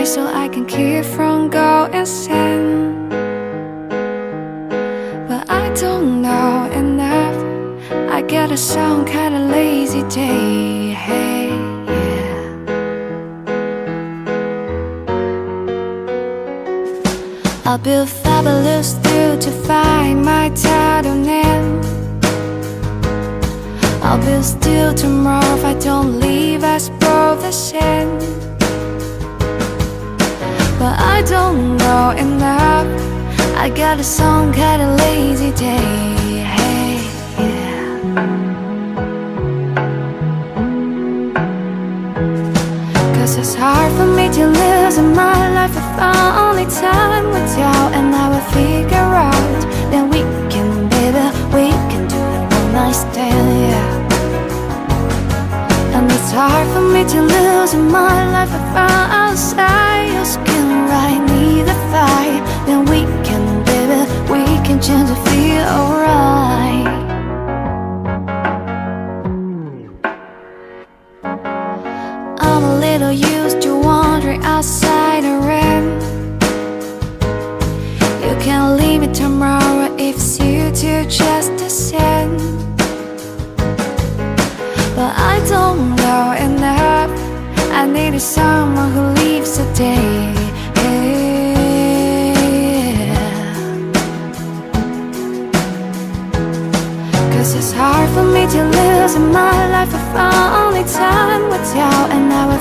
so I can keep from going insane. But I don't know enough. I get a some kind of lazy day. Hey, yeah. I'll build fabulous do to find my title name. I'll be still tomorrow if I don't leave us both the same. But I don't know enough. I got a some kind of lazy day. Hey, yeah. Cause it's hard for me to lose in my life if I only time with you. And I will figure out that we can, baby, we can do it one night stand, yeah. And it's hard for me to lose in my life if I'm outside your skin right near the fire. Then we can, baby, we can change to feel alright. I'm a little used to wandering outside the rain. You can leave me tomorrow if you do just the same. But I don't know enough. I need someone who leaves a day. Yeah. Cause it's hard for me to lose in my life if I only time with you. And I will